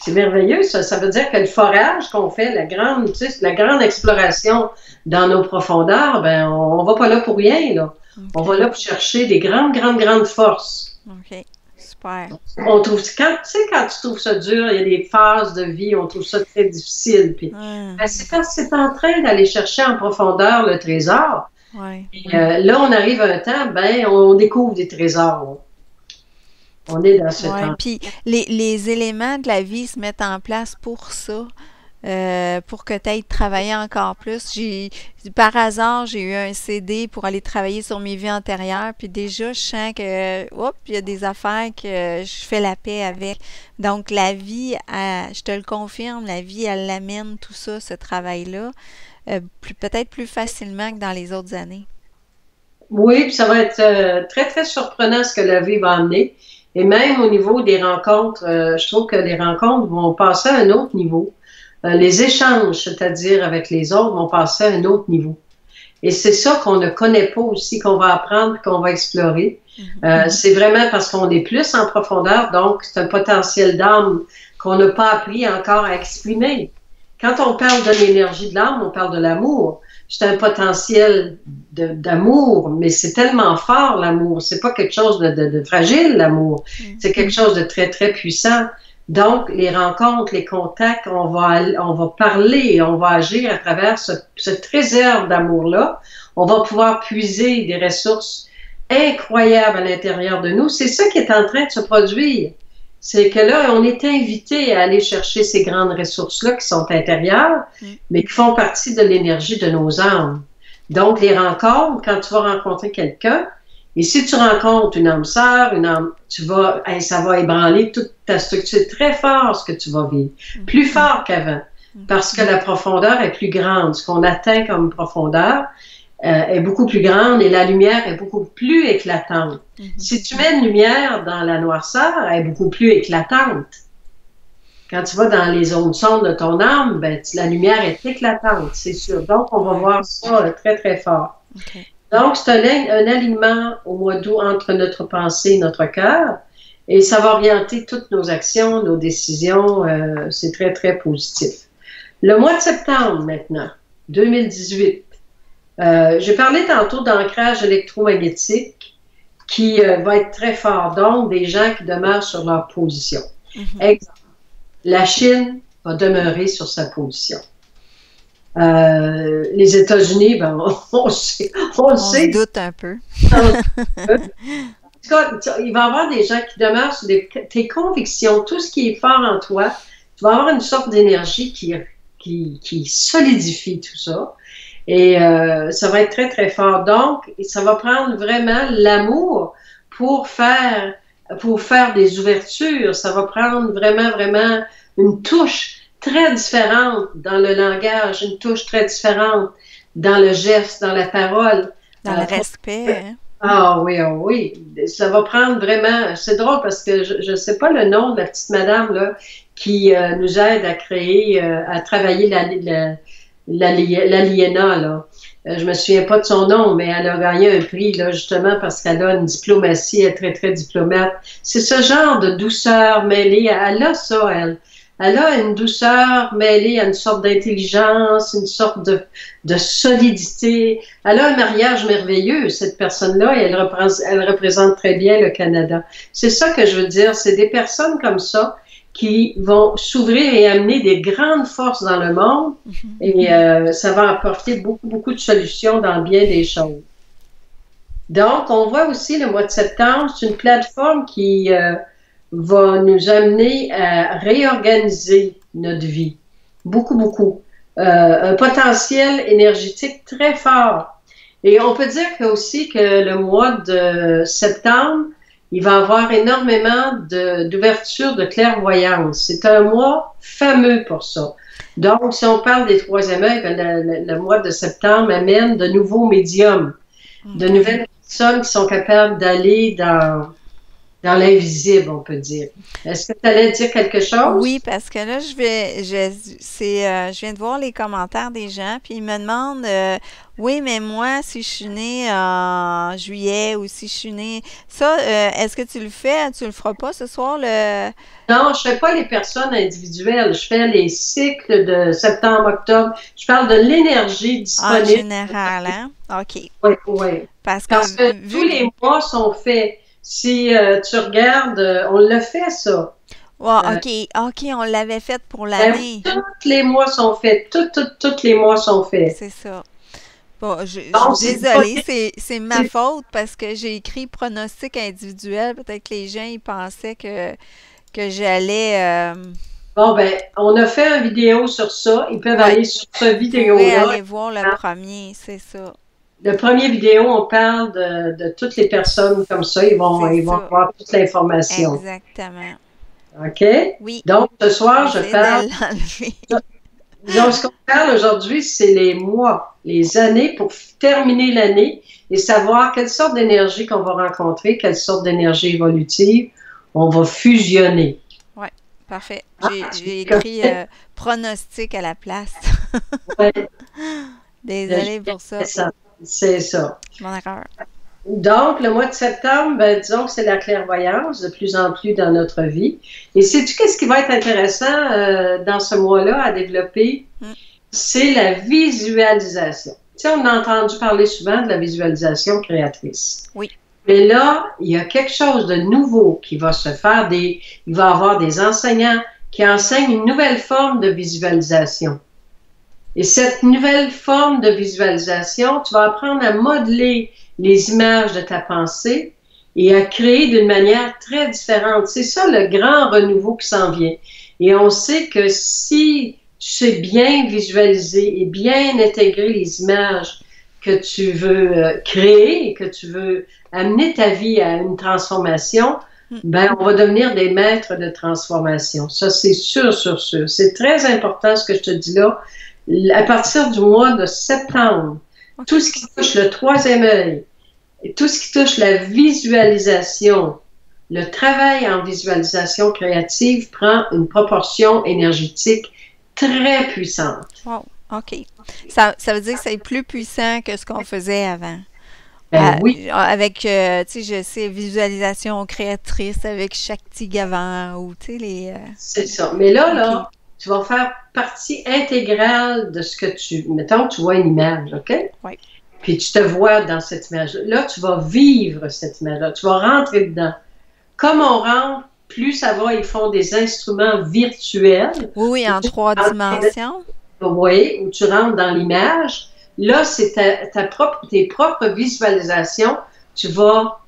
C'est merveilleux, ça. Ça veut dire que le forage qu'on fait, la grande exploration dans nos profondeurs, ben, on va pas là pour rien, là. OK. On va là pour chercher des grandes, grandes, grandes forces. OK. Super. On trouve, quand tu trouves ça dur, il y a des phases de vie, on trouve ça très difficile. Puis, ben, c'est parce que c'est en train d'aller chercher en profondeur le trésor. Ouais. Et, là, on arrive à un temps, ben, on découvre des trésors. On est dans ce Ouais. temps. Puis les éléments de la vie se mettent en place pour ça. Pour que tu ailles travailler encore plus. Par hasard, j'ai eu un CD pour aller travailler sur mes vies antérieures, puis déjà, je sens que, il y a des affaires que je fais la paix avec. Donc, la vie, je te le confirme, la vie, elle l'amène tout ça, ce travail-là, peut-être plus facilement que dans les autres années. Oui, puis ça va être très, très surprenant ce que la vie va amener. Et même au niveau des rencontres, je trouve que les rencontres vont passer à un autre niveau. Les échanges, c'est-à-dire avec les autres, vont passer à un autre niveau. Et c'est ça qu'on ne connaît pas aussi, qu'on va apprendre, qu'on va explorer. C'est vraiment parce qu'on est plus en profondeur, donc c'est un potentiel d'âme qu'on n'a pas appris encore à exprimer. Quand on parle de l'énergie de l'âme, on parle de l'amour. C'est un potentiel d'amour, mais c'est tellement fort, l'amour. C'est pas quelque chose de fragile, l'amour. C'est quelque chose de très, très puissant. Donc, les rencontres, les contacts, on va parler, on va agir à travers cette réserve d'amour-là. On va pouvoir puiser des ressources incroyables à l'intérieur de nous. C'est ça qui est en train de se produire. C'est que là, on est invité à aller chercher ces grandes ressources-là qui sont intérieures, mais qui font partie de l'énergie de nos âmes. Donc, les rencontres, quand tu vas rencontrer quelqu'un, et si tu rencontres une âme sœur, ça va ébranler toute ta structure. C'est très fort ce que tu vas vivre. Plus fort qu'avant. Parce que la profondeur est plus grande. Ce qu'on atteint comme profondeur est beaucoup plus grande et la lumière est beaucoup plus éclatante. Si tu mets une lumière dans la noirceur, elle est beaucoup plus éclatante. Quand tu vas dans les zones sombres de ton âme, ben, la lumière est éclatante, c'est sûr. Donc, on va voir ça très, très fort. Okay. Donc, c'est un alignement au mois d'août entre notre pensée et notre cœur. Et ça va orienter toutes nos actions, nos décisions. C'est très, très positif. Le mois de septembre, maintenant, 2018. J'ai parlé tantôt d'ancrage électromagnétique qui va être très fort. Donc, des gens qui demeurent sur leur position. Exemple, la Chine va demeurer sur sa position. Les États-Unis, ben, on sait. On se doute un peu. En tout cas, il va y avoir des gens qui demeurent sur tes convictions, tout ce qui est fort en toi. Tu vas avoir une sorte d'énergie qui solidifie tout ça. Et ça va être très, très fort. Donc, ça va prendre vraiment l'amour pour faire des ouvertures. Ça va prendre vraiment, vraiment une touche très différente dans le langage, une touche très différente dans le geste, dans la parole. Dans le respect. Hein? Ah oui, oh oui. Ça va prendre vraiment... C'est drôle parce que je ne sais pas le nom de la petite madame là, qui nous aide à créer, à travailler l'aliéna, là. Je me souviens pas de son nom, mais elle a gagné un prix, là, justement, parce qu'elle a une diplomatie, elle est très, très diplomate. C'est ce genre de douceur mêlée. Elle a ça, elle. Elle a une douceur mêlée à une sorte d'intelligence, une sorte de solidité. Elle a un mariage merveilleux, cette personne-là, et elle représente très bien le Canada. C'est ça que je veux dire. C'est des personnes comme ça qui vont s'ouvrir et amener des grandes forces dans le monde. Et ça va apporter beaucoup, beaucoup de solutions dans bien des choses. Donc, on voit aussi le mois de septembre, c'est une plateforme qui va nous amener à réorganiser notre vie. Beaucoup, beaucoup. Un potentiel énergétique très fort. Et on peut dire aussi que le mois de septembre, il va y avoir énormément d'ouverture de clairvoyance. C'est un mois fameux pour ça. Donc, si on parle des troisième œils, le mois de septembre amène de nouveaux médiums, de nouvelles personnes qui sont capables d'aller dans l'invisible, on peut dire. Est-ce que tu allais dire quelque chose? Oui, parce que là, je viens de voir les commentaires des gens, puis ils me demandent, oui, mais moi, si je suis née en juillet ou si je suis née, ça, est-ce que tu le fais? Tu le feras pas ce soir, Non, je fais pas les personnes individuelles. Je fais les cycles de septembre, octobre. Je parle de l'énergie disponible. En général, hein? OK. Oui, oui. Parce que tous les mois sont faits. Si tu regardes, on l'a fait, ça. Oh, OK, on l'avait fait pour l'année. Tous les mois sont faits. Tous les mois sont faits. C'est ça. Bon, je suis désolée, c'est ma faute parce que j'ai écrit pronostic individuel. Peut-être que les gens ils pensaient que j'allais... Bon, ben, on a fait une vidéo sur ça. Ils peuvent aller sur cette vidéo-là. Ils peuvent aller voir le premier, c'est ça. Le premier vidéo, on parle de toutes les personnes comme ça. Ils vont voir toute l'information. Exactement. OK? Oui. Donc, ce soir, je parle... Donc, ce qu'on parle aujourd'hui, c'est les mois, les années pour terminer l'année et savoir quelle sorte d'énergie qu'on va rencontrer, quelle sorte d'énergie évolutive on va fusionner. Oui, parfait. J'ai écrit pronostic à la place. Ouais. Désolée pour ça. C'est ça. Mon erreur. Donc, le mois de septembre, ben, disons que c'est la clairvoyance de plus en plus dans notre vie. Et sais-tu qu'est-ce qui va être intéressant dans ce mois-là à développer? C'est la visualisation. Tu sais, on a entendu parler souvent de la visualisation créatrice. Oui. Mais là, il y a quelque chose de nouveau qui va se faire. Il va y avoir des enseignants qui enseignent une nouvelle forme de visualisation. Et cette nouvelle forme de visualisation, tu vas apprendre à modeler les images de ta pensée et à créer d'une manière très différente. C'est ça le grand renouveau qui s'en vient. Et on sait que si tu sais bien visualiser et bien intégrer les images que tu veux créer et que tu veux amener ta vie à une transformation, ben on va devenir des maîtres de transformation. Ça, c'est sûr, sûr, sûr. C'est très important ce que je te dis là. À partir du mois de septembre, tout ce qui touche le troisième œil, et tout ce qui touche la visualisation, le travail en visualisation créative prend une proportion énergétique très puissante. Wow, OK. Ça veut dire que c'est plus puissant que ce qu'on faisait avant. Oui. Avec, tu sais, je sais, visualisation créatrice avec Shakti Gavan ou, tu sais, les... C'est ça. Mais là, tu vas faire partie intégrale de ce que mettons, tu vois une image, OK? Oui. puis tu te vois dans cette image-là. Là, tu vas vivre cette image-là. Tu vas rentrer dedans. Comme on rentre, plus ça va, ils font des instruments virtuels. Oui, oui, en 3 dimensions. Oui, où tu rentres dans l'image. Là, c'est tes propres visualisations. Tu vas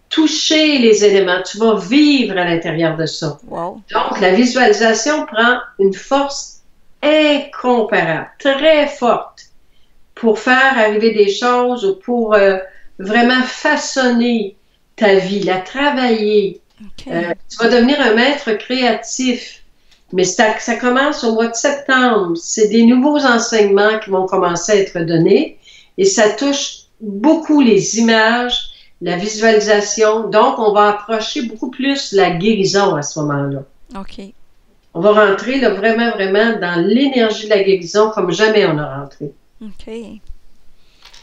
toucher les éléments. Tu vas vivre à l'intérieur de ça. Wow. Donc, la visualisation prend une force incomparable, très forte, pour faire arriver des choses ou pour vraiment façonner ta vie, la travailler. OK. Tu vas devenir un maître créatif. Mais ça commence au mois de septembre. C'est des nouveaux enseignements qui vont commencer à être donnés et ça touche beaucoup les images, la visualisation. Donc, on va approcher beaucoup plus la guérison à ce moment-là. OK. On va rentrer là, vraiment, vraiment dans l'énergie de la guérison comme jamais on a rentré. OK. Et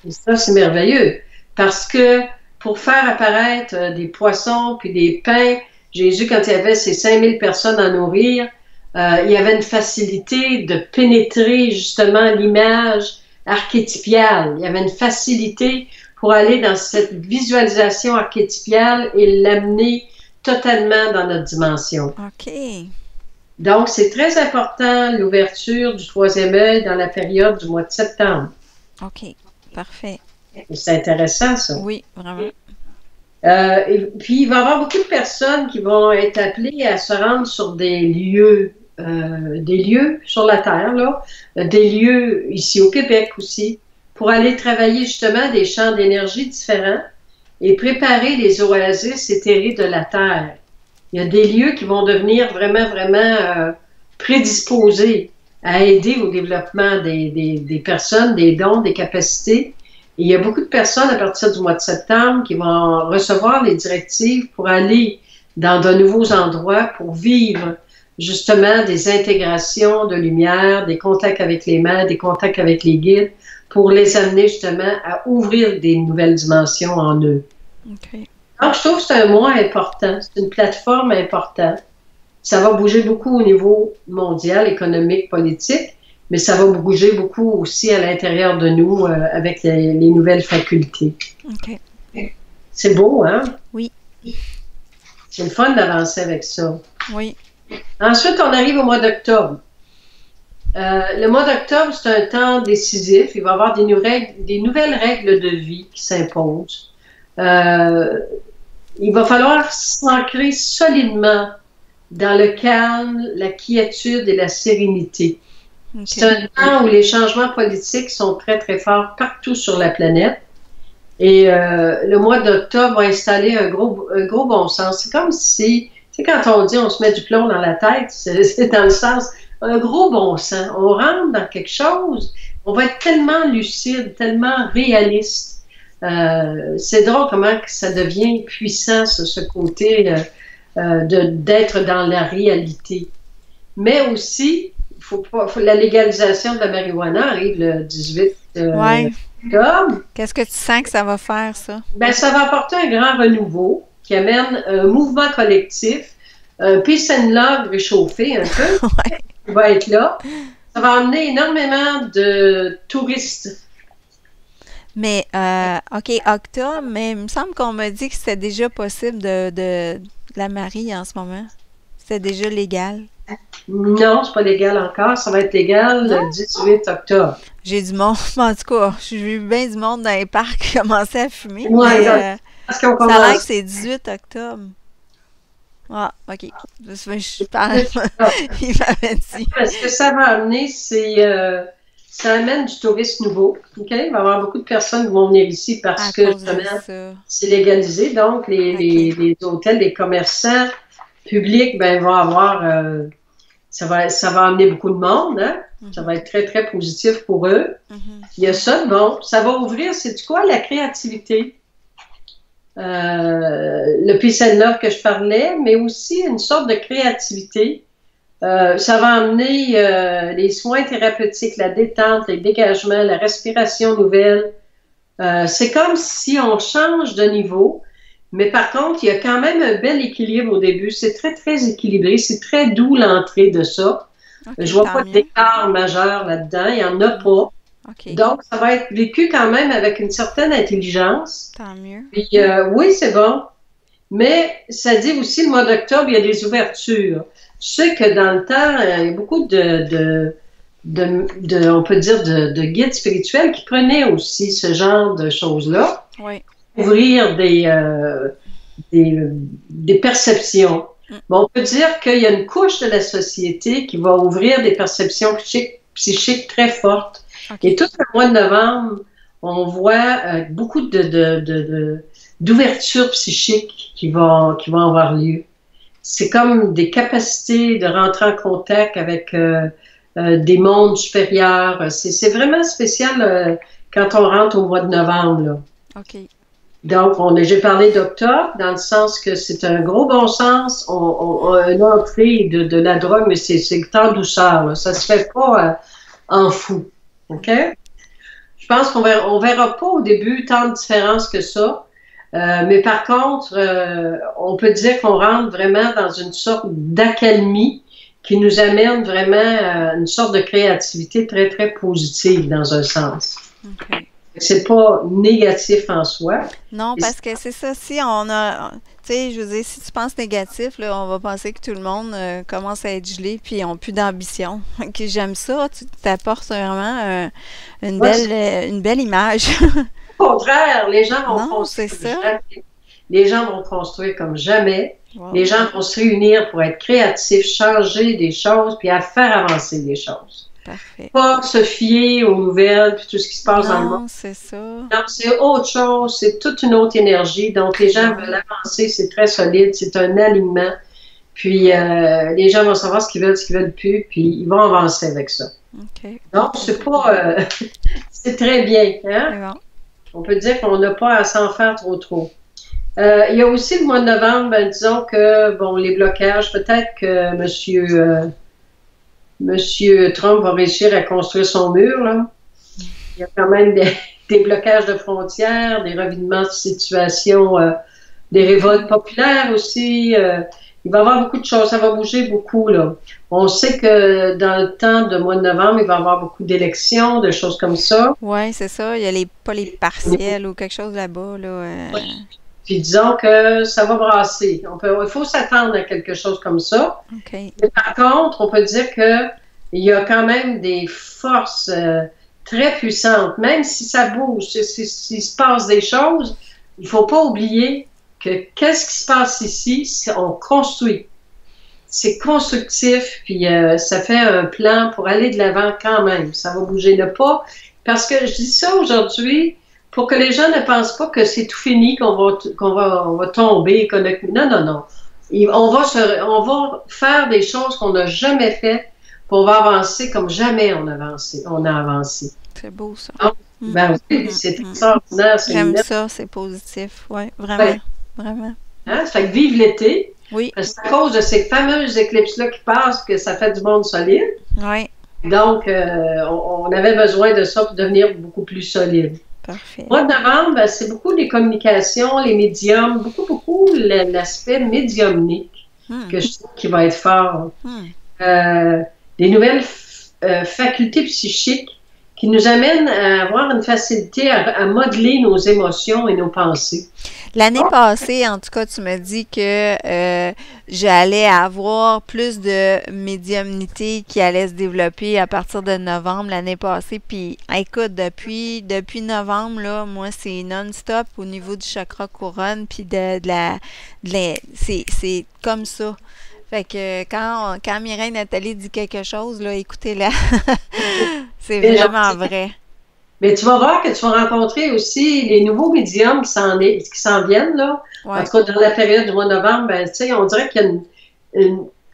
ça, c'est merveilleux. Parce que pour faire apparaître des poissons puis des pains, Jésus, quand il y avait ces 5000 personnes à nourrir, il y avait une facilité de pénétrer justement l'image archétypiale. Il y avait une facilité pour aller dans cette visualisation archétypiale et l'amener totalement dans notre dimension. OK. Donc, c'est très important l'ouverture du troisième œil dans la période du mois de septembre. OK. Parfait. C'est intéressant, ça. Oui, vraiment. Et puis, il va y avoir beaucoup de personnes qui vont être appelées à se rendre sur des lieux sur la Terre, là, des lieux ici au Québec aussi, pour aller travailler justement des champs d'énergie différents et préparer les oasis éthérés de la Terre. Il y a des lieux qui vont devenir vraiment, vraiment prédisposés à aider au développement des personnes, des dons, des capacités. Et il y a beaucoup de personnes à partir du mois de septembre qui vont recevoir les directives pour aller dans de nouveaux endroits pour vivre justement des intégrations de lumière, des contacts avec les mains, des contacts avec les guides, pour les amener justement à ouvrir des nouvelles dimensions en eux. OK. Donc, je trouve que c'est un mois important, c'est une plateforme importante. Ça va bouger beaucoup au niveau mondial, économique, politique, mais ça va bouger beaucoup aussi à l'intérieur de nous avec les nouvelles facultés. OK. C'est beau, hein? Oui. C'est le fun d'avancer avec ça. Oui. Ensuite, on arrive au mois d'octobre. Le mois d'octobre, c'est un temps décisif. Il va y avoir des nouvelles règles de vie qui s'imposent. Il va falloir s'ancrer solidement dans le calme, la quiétude et la sérénité. Okay. C'est un temps où les changements politiques sont très, très forts partout sur la planète. Et le mois d'octobre va installer un gros bon sens. C'est comme si, tu sais, quand on dit on se met du plomb dans la tête, c'est dans le sens, un gros bon sens. On rentre dans quelque chose, on va être tellement lucide, tellement réaliste. C'est drôle comment ça devient puissant, ce côté d'être dans la réalité. Mais aussi, la légalisation de la marijuana arrive le 18 octobre. Qu'est-ce que tu sens que ça va faire, ça? Ben, ça va apporter un grand renouveau qui amène un mouvement collectif, un peace and love réchauffé un peu, Ouais. qui va être là. Ça va amener énormément de touristes. Mais, OK, octobre, mais il me semble qu'on m'a dit que c'était déjà possible de la marier en ce moment. C'était déjà légal. Non, c'est pas légal encore. Ça va être légal le 18 octobre. J'ai du monde, en tout cas, j'ai vu bien du monde dans les parcs qui commençaient à fumer. Oui, parce qu'on commence... Ça a l'air que c'est 18 octobre. Ah, OK. Je parle. Il m'avait dit. Ce que ça va amener, c'est... ça amène du tourisme nouveau. Okay? Il va y avoir beaucoup de personnes qui vont venir ici parce que justement, c'est légalisé. Donc, les hôtels, les commerçants publics, ben, vont avoir... ça va amener beaucoup de monde. Hein? Mm-hmm. Ça va être très, très positif pour eux. Mm-hmm. Il y a ça de bon. Ça va ouvrir, c'est quoi? La créativité. Le peace and love que je parlais, mais aussi une sorte de créativité. Ça va amener les soins thérapeutiques, la détente, les dégagements, la respiration nouvelle. C'est comme si on change de niveau, mais par contre, il y a quand même un bel équilibre au début. C'est très, très équilibré. C'est très doux l'entrée de ça. Okay, je vois pas d'écart majeur là-dedans. Il n'y en a pas. OK. Donc, ça va être vécu quand même avec une certaine intelligence. Tant mieux. Puis, oui, c'est bon. Mais ça dit aussi, le mois d'octobre, il y a des ouvertures. Tu sais que dans le temps, il y a beaucoup on peut dire, de guides spirituels qui prenaient aussi ce genre de choses-là. Oui. Ouvrir des perceptions. Bon, on peut dire qu'il y a une couche de la société qui va ouvrir des perceptions psychiques très fortes. Okay. Et tout le mois de novembre, on voit beaucoup d'ouvertures psychiques qui vont avoir lieu. C'est comme des capacités de rentrer en contact avec des mondes supérieurs. C'est vraiment spécial quand on rentre au mois de novembre, là. OK. Donc, j'ai parlé d'octobre dans le sens que c'est un gros bon sens. On a une entrée de la drogue, mais c'est le temps douceur, là. Ça se fait pas en fou. OK? Je pense qu'on verra pas au début tant de différence que ça. Mais par contre, on peut dire qu'on rentre vraiment dans une sorte d'accalmie qui nous amène vraiment à une sorte de créativité très, très positive dans un sens. OK. C'est pas négatif en soi. Non, parce que c'est ça, si on a, tu sais, je veux dire, si tu penses négatif, là, on va penser que tout le monde commence à être gelé puis ils n'ont plus d'ambition. Que j'aime ça, tu t'apportes vraiment une belle image. Au contraire, les gens vont construire comme jamais. Les gens vont construire comme jamais. Wow. Les gens vont se réunir pour être créatifs, changer des choses puis à faire avancer des choses. Parfait. Pas se fier aux nouvelles puis tout ce qui se passe dans le monde. Non, c'est ça. Non, c'est autre chose, c'est toute une autre énergie. Donc, les gens veulent avancer, c'est très solide, c'est un alignement. Puis, les gens vont savoir ce qu'ils veulent plus, puis ils vont avancer avec ça. OK. Donc, c'est pas... c'est très bien. Hein? Bon. On peut dire qu'on n'a pas à s'en faire trop. Il y a aussi le mois de novembre, disons que, bon, les blocages, peut-être que Monsieur Trump va réussir à construire son mur, là. Il y a quand même des blocages de frontières, des revirements de situation, des révoltes populaires aussi. Il va y avoir beaucoup de choses, ça va bouger beaucoup, là. On sait que dans le temps de mois de novembre, il va y avoir beaucoup d'élections, de choses comme ça. Oui, c'est ça. Il y a pas les partiels ou quelque chose là-bas, là. Puis disons que ça va brasser. Il faut s'attendre à quelque chose comme ça. Okay. Mais par contre, on peut dire qu'il y a quand même des forces très puissantes. Même si ça bouge, s'il se passe des choses, il ne faut pas oublier que qu'est-ce qui se passe ici, on construit. C'est constructif, puis ça fait un plan pour aller de l'avant quand même. Ça va bouger le pas. Parce que je dis ça aujourd'hui pour que les gens ne pensent pas que c'est tout fini, qu'on va tomber. Non. On va faire des choses qu'on n'a jamais faites, puis on va avancer comme jamais on a avancé. C'est beau, ça. Donc, oui, c'est extraordinaire. J'aime ça, c'est positif. Oui, vraiment. Ouais. Vraiment. Hein? Ça fait que vive l'été. Oui. C'est à cause de ces fameuses éclipses-là qui passent que ça fait du monde solide. Oui. Donc, on avait besoin de ça pour devenir beaucoup plus solide. Parfait. Le mois de novembre, c'est beaucoup les communications, les médiums, beaucoup l'aspect médiumnique que je trouve qui va être fort. Des nouvelles facultés psychiques qui nous amènent à avoir une facilité à modeler nos émotions et nos pensées. L'année passée, en tout cas, tu me dis que j'allais avoir plus de médiumnité qui allait se développer à partir de novembre l'année passée. Puis, écoute, depuis novembre, là, moi, c'est non-stop au niveau du chakra couronne. Puis c'est comme ça. Fait que quand Mireille Nathalie dit quelque chose, là, écoutez-la. C'est vraiment vrai. Mais tu vas voir que tu vas rencontrer aussi les nouveaux médiums qui s'en viennent, là. Ouais. En tout cas, dans la période du mois de novembre, ben, tu sais, on dirait qu'il y a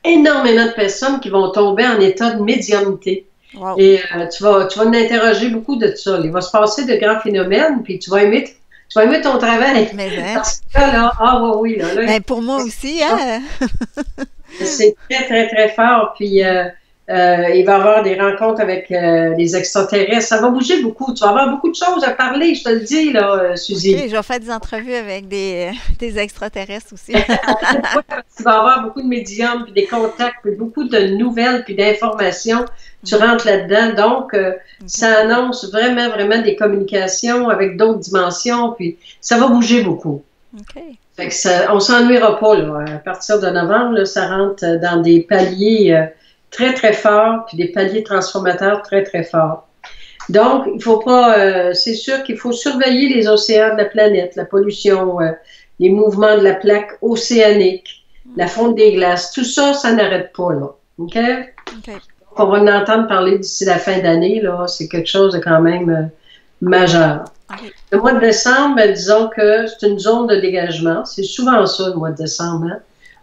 énormément de personnes qui vont tomber en état de médiumnité. Wow. Et tu vas m'interroger beaucoup de ça. Il va se passer de grands phénomènes, puis tu vas aimer ton travail. Mais parce que là, oui. Là, ben, pour moi aussi, hein? C'est très, très, très fort. Puis Il va y avoir des rencontres avec les extraterrestres. Ça va bouger beaucoup. Tu vas avoir beaucoup de choses à parler, je te le dis, là, OK, Suzy. je vais faire des entrevues avec des extraterrestres aussi. Tu vas avoir beaucoup de médiums, puis des contacts, puis beaucoup de nouvelles, puis d'informations. Tu Mm. rentres là-dedans. Donc, OK. ça annonce vraiment, vraiment des communications avec d'autres dimensions, puis ça va bouger beaucoup. OK. Fait que ça, on s'ennuiera pas, là. À partir de novembre, là, ça rentre dans des paliers très, très forts, puis des paliers transformateurs très, très forts. Donc, il faut pas, c'est sûr qu'il faut surveiller les océans de la planète, la pollution, les mouvements de la plaque océanique, la Mm. fonte des glaces, tout ça, ça n'arrête pas, là. OK? OK. On va en entendre parler d'ici la fin d'année, là. C'est quelque chose de quand même majeur. OK. Le mois de décembre, ben, disons que c'est une zone de dégagement. C'est souvent ça, le mois de décembre, hein?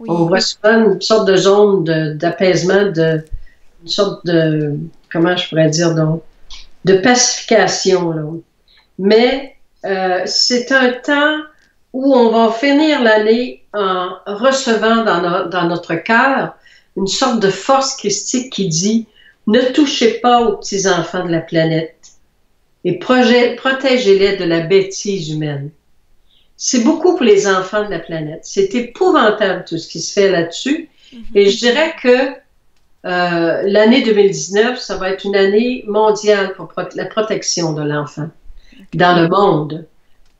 On Oui. voit souvent une sorte de zone d'apaisement, une sorte de, comment je pourrais dire, donc, de pacification, là. Mais c'est un temps où on va finir l'année en recevant dans notre cœur une sorte de force christique qui dit ne touchez pas aux petits-enfants de la planète et protégez-les de la bêtise humaine. C'est beaucoup pour les enfants de la planète. C'est épouvantable tout ce qui se fait là-dessus. Mhm. Et je dirais que l'année 2019, ça va être une année mondiale pour la protection de l'enfant OK. dans le monde.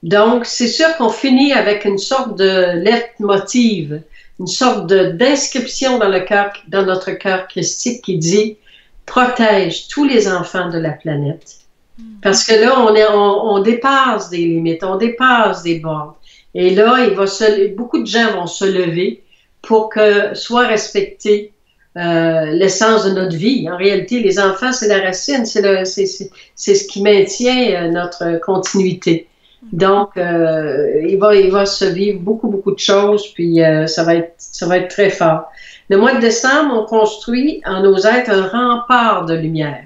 Donc, c'est sûr qu'on finit avec une sorte de leitmotiv, une sorte d'inscription dans le cœur, dans notre cœur christique qui dit protège tous les enfants de la planète. Mm. Parce que là, on dépasse des limites, on dépasse des bornes. Et là, beaucoup de gens vont se lever pour que soit respectée l'essence de notre vie. En réalité, les enfants, c'est la racine, c'est ce qui maintient notre continuité. Donc, il va se vivre beaucoup, beaucoup de choses, puis ça va être très fort. Le mois de décembre, on construit en nos êtres un rempart de lumière.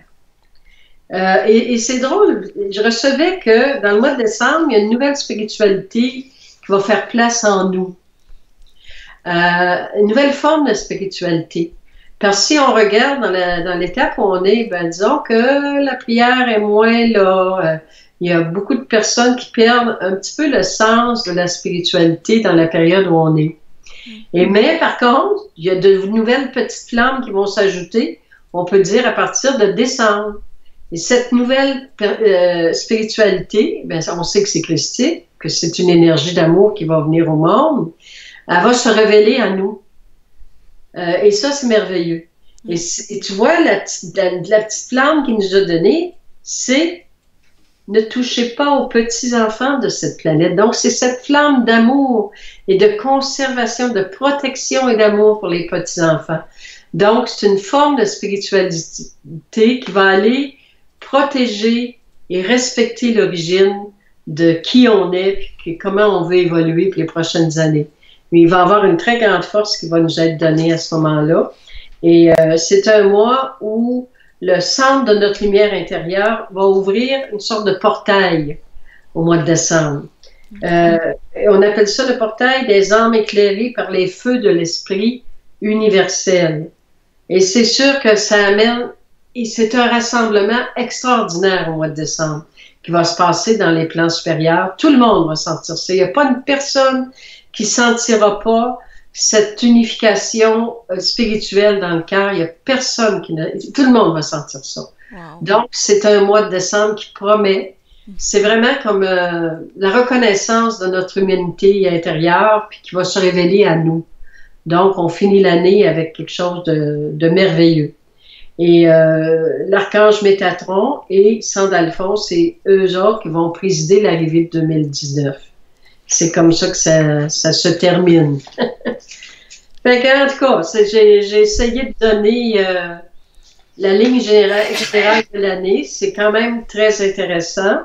Et c'est drôle, je recevais que dans le mois de décembre, il y a une nouvelle spiritualité qui va faire place en nous. Une nouvelle forme de spiritualité. Parce que si on regarde dans l'étape où on est, ben, disons que la prière est moins là. Il y a beaucoup de personnes qui perdent un petit peu le sens de la spiritualité dans la période où on est. Mais par contre, il y a de nouvelles petites flammes qui vont s'ajouter, on peut dire à partir de décembre. Et cette nouvelle spiritualité, ben, on sait que c'est christique, que c'est une énergie d'amour qui va venir au monde, elle va se révéler à nous. Et ça, c'est merveilleux. Et tu vois, la petite flamme qu'il nous a donnée, c'est ne touchez pas aux petits-enfants de cette planète. Donc, c'est cette flamme d'amour et de conservation, de protection et d'amour pour les petits-enfants. Donc, c'est une forme de spiritualité qui va aller protéger et respecter l'origine de qui on est et comment on veut évoluer pour les prochaines années. Mais il va y avoir une très grande force qui va nous être donnée à ce moment-là. Et c'est un mois où le centre de notre lumière intérieure va ouvrir une sorte de portail au mois de décembre. On appelle ça le portail des âmes éclairées par les feux de l'esprit universel. Et c'est sûr que ça amène, et c'est un rassemblement extraordinaire au mois de décembre qui va se passer dans les plans supérieurs. Tout le monde va sentir ça. Il n'y a pas une personne qui ne sentira pas cette unification spirituelle dans le cœur. Il n'y a personne qui ne... Tout le monde va sentir ça. Wow. Donc, c'est un mois de décembre qui promet. C'est vraiment comme la reconnaissance de notre humanité intérieure puis qui va se révéler à nous. Donc, on finit l'année avec quelque chose de merveilleux. Et l'archange Métatron et Sandalphon, c'est eux autres qui vont présider l'arrivée de 2019. C'est comme ça que ça se termine. Fait que, en tout cas, j'ai essayé de donner la ligne générale de l'année. C'est quand même très intéressant.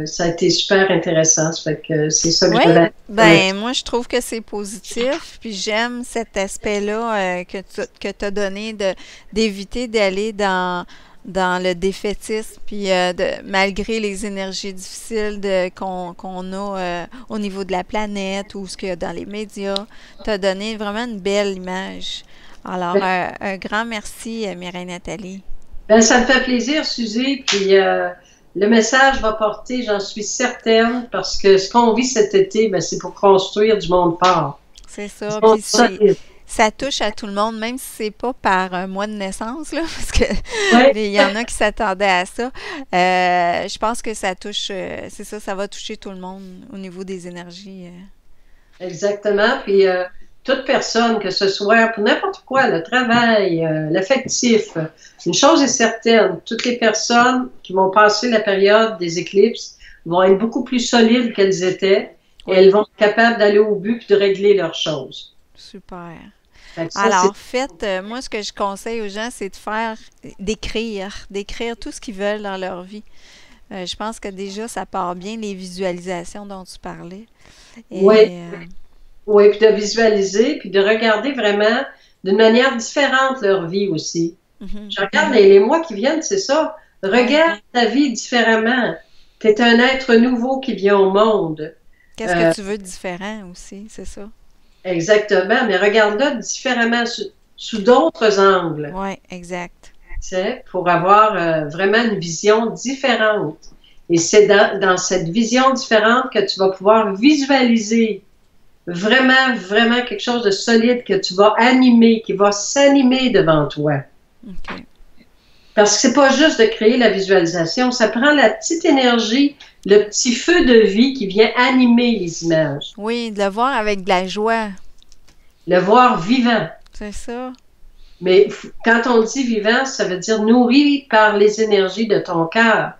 Ça a été super intéressant. Ça fait que c'est ça que Oui, je voulais. ben moi je trouve que c'est positif, puis j'aime cet aspect-là que tu as donné d'éviter d'aller dans le défaitisme, puis malgré les énergies difficiles qu'on a au niveau de la planète ou ce qu'il y a dans les médias, tu as donné vraiment une belle image. Alors, un grand merci, Mireille Nathalie. Ben, ça me fait plaisir, Suzy, puis le message va porter, j'en suis certaine, parce que ce qu'on vit cet été, ben, c'est pour construire du monde fort. C'est Du ça. monde Puis solide. ça touche à tout le monde, même si c'est pas par un mois de naissance, là, parce que Oui, il y en a qui s'attendaient à ça. Je pense que ça touche, c'est ça, ça va toucher tout le monde au niveau des énergies. exactement. Puis toute personne, que ce soit pour n'importe quoi, le travail, l'affectif, une chose est certaine, toutes les personnes qui vont passer la période des éclipses vont être beaucoup plus solides qu'elles étaient et Oui, elles vont être capables d'aller au but et de régler leurs choses. super. Fait que ça, c'est Alors, faites, moi, ce que je conseille aux gens, c'est de d'écrire tout ce qu'ils veulent dans leur vie. Je pense que déjà, ça part bien les visualisations dont tu parlais. oui, Et oui, puis de visualiser, puis de regarder vraiment d'une manière différente leur vie aussi. mhm, Je regarde mhm. les mois qui viennent, c'est ça. Ouais. Regarde ta vie différemment. Tu es un être nouveau qui vient au monde. Qu'est-ce que Euh, tu veux de différent aussi, c'est ça? exactement, mais regarde-le différemment, sous d'autres angles, Oui, exact. tu sais, pour avoir vraiment une vision différente. Et c'est dans cette vision différente que tu vas pouvoir visualiser vraiment, vraiment quelque chose de solide que tu vas animer, qui va s'animer devant toi. OK. Parce que c'est pas juste de créer la visualisation, ça prend la petite énergie, le petit feu de vie qui vient animer les images, Oui, de le voir avec de la joie, le voir vivant. c'est ça. Mais quand on dit vivant, ça veut dire nourri par les énergies de ton cœur.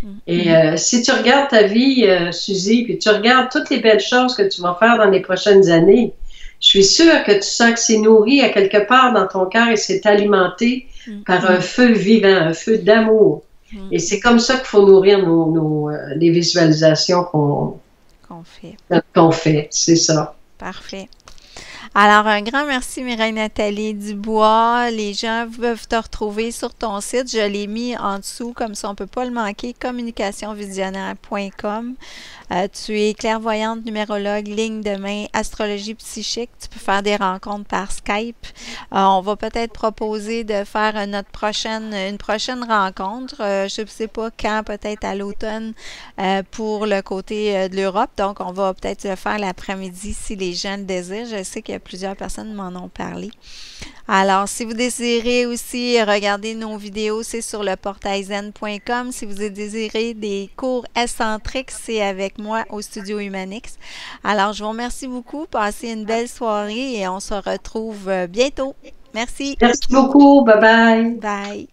Mm. Et si tu regardes ta vie, Suzy, puis tu regardes toutes les belles choses que tu vas faire dans les prochaines années, je suis sûre que tu sens que c'est nourri à quelque part dans ton cœur et c'est alimenté Mm. par un feu vivant, un feu d'amour. Mm. Et c'est comme ça qu'il faut nourrir les visualisations Qu'on fait. qu'on fait. C'est ça. Parfait. Alors, un grand merci, Mireille Nathalie Dubois. Les gens peuvent te retrouver sur ton site. Je l'ai mis en dessous, comme ça on ne peut pas le manquer, communicationvisionnaire.com. Tu es clairvoyante, numérologue, ligne de main, astrologie psychique. Tu peux faire des rencontres par Skype. On va peut-être proposer de faire une prochaine rencontre. Je ne sais pas quand, peut-être à l'automne, pour le côté de l'Europe. Donc, on va peut-être le faire l'après-midi si les gens le désirent. Je sais qu'il y a plusieurs personnes qui m'en ont parlé. Alors, si vous désirez aussi regarder nos vidéos, c'est sur le portailzen.com. Si vous désirez des cours excentriques, c'est avec moi au Studio Humanix. Alors, je vous remercie beaucoup. Passez une belle soirée et on se retrouve bientôt. Merci. Merci beaucoup. Bye bye. Bye.